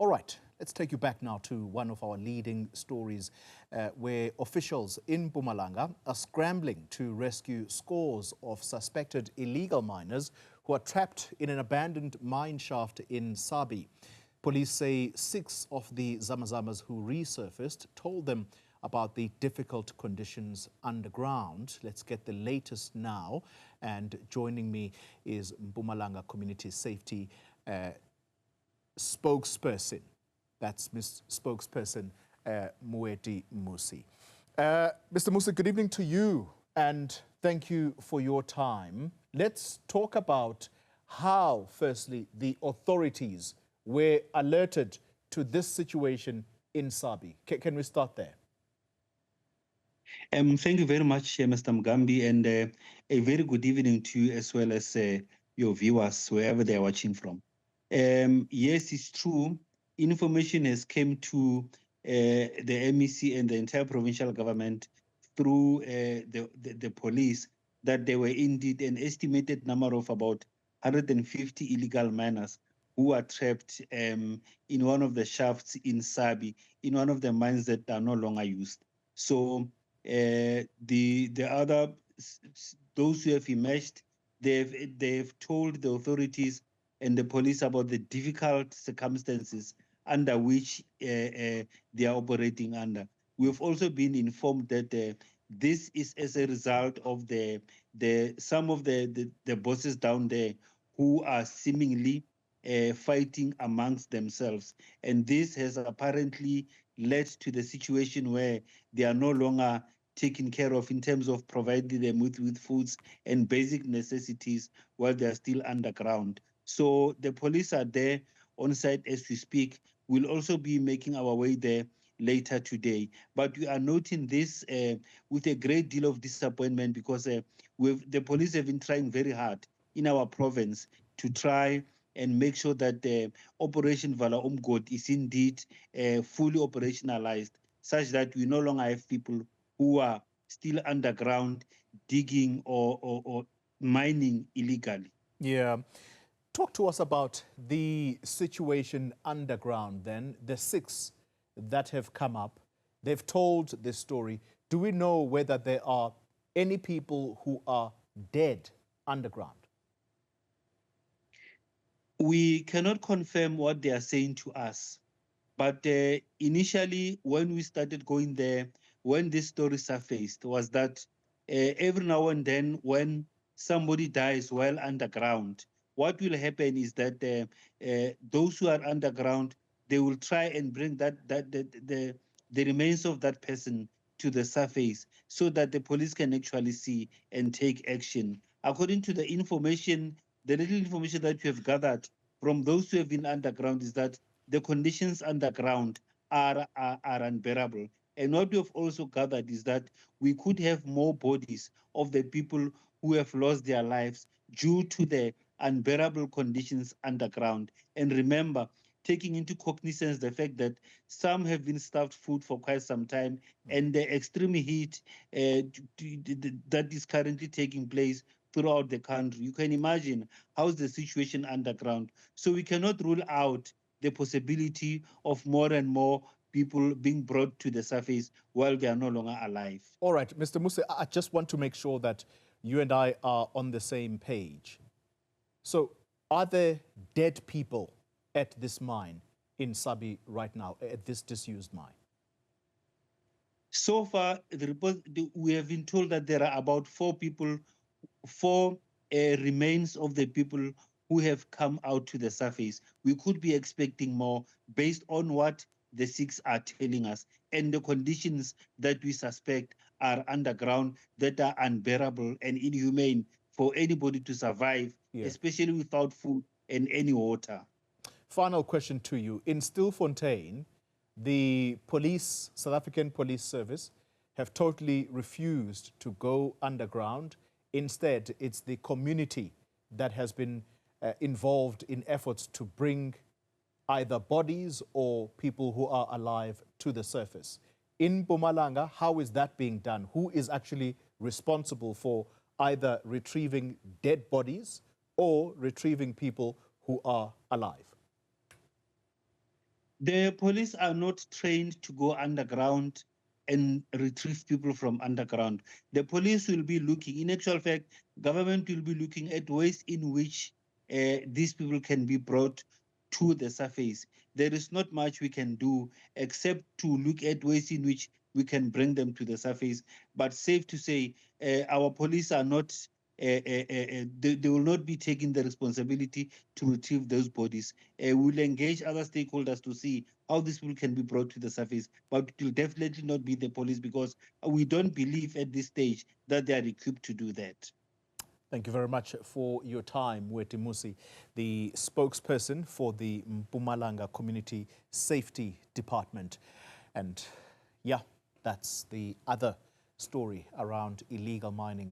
All right, let's take you back now to one of our leading stories where officials in Mpumalanga are scrambling to rescue scores of suspected illegal miners who are trapped in an abandoned mine shaft in Sabie. Police say 6 of the zamas who resurfaced told them about the difficult conditions underground. Let's get the latest now. And joining me is Mpumalanga Community Safety spokesperson. That's Ms. Spokesperson Moeti Mmusi. Mr. Mmusi, good evening to you and thank you for your time. Let's talk about how, firstly, the authorities were alerted to this situation in Sabie. Can we start there? Thank you very much, Mr. Mugambi, and a very good evening to you as well as your viewers, wherever they are watching from. Yes, it's true. Information has come to the MEC and the entire provincial government through the police that there were indeed an estimated number of about 150 illegal miners who are trapped in one of the shafts in Sabie, in one of the mines that are no longer used. So the other, those who have emerged, they've told the authorities and the police about the difficult circumstances under which they are operating under. We've also been informed that this is as a result of some of the bosses down there who are seemingly fighting amongst themselves. And this has apparently led to the situation where they are no longer taken care of in terms of providing them with foods and basic necessities while they are still underground. So the police are there on site as we speak. We'll also be making our way there later today. But we are noting this with a great deal of disappointment because the police have been trying very hard in our province to try and make sure that Operation Vala Umgod is indeed fully operationalized, such that we no longer have people who are still underground digging or mining illegally. Yeah. Talk to us about the situation underground then, the 6 that have come up. They've told this story. Do we know whether there are any people who are dead underground? We cannot confirm what they are saying to us. But initially, when we started going there, when this story surfaced, was that every now and then when somebody dies while underground, what will happen is that those who are underground, they will try and bring the remains of that person to the surface so that the police can actually see and take action. According to the information, the little information that we have gathered from those who have been underground is that the conditions underground are unbearable. And what we have also gathered is that we could have more bodies of the people who have lost their lives due to the unbearable conditions underground. And remember, taking into cognizance the fact that some have been starved food for quite some time and the extreme heat that is currently taking place throughout the country. You can imagine how's the situation underground. So we cannot rule out the possibility of more and more people being brought to the surface while they are no longer alive. All right, Mr. Mmusi, I just want to make sure that you and I are on the same page. So are there dead people at this mine in Sabie right now, at this disused mine? So far, we have been told that there are about 4 people, 4 remains of the people who have come out to the surface. We could be expecting more based on what the 6 are telling us and the conditions that we suspect are underground that are unbearable and inhumane for anybody to survive, especially without food and any water. Final question to you. In Stilfontein, the police, South African Police Service, have totally refused to go underground. Instead, it's the community that has been involved in efforts to bring either bodies or people who are alive to the surface. In Mpumalanga, how is that being done? Who is actually responsible for either retrieving dead bodies or retrieving people who are alive? The police are not trained to go underground and retrieve people from underground. The police will be looking, in actual fact, government will be looking at ways in which these people can be brought to the surface. There is not much we can do except to look at ways in which we can bring them to the surface. But safe to say, our police are not, they will not be taking the responsibility to retrieve those bodies. We'll engage other stakeholders to see how these people can be brought to the surface, but it will definitely not be the police because we don't believe at this stage that they are equipped to do that. Thank you very much for your time, Mmusi, the spokesperson for the Mpumalanga Community Safety Department. And yeah, that's the other story around illegal mining.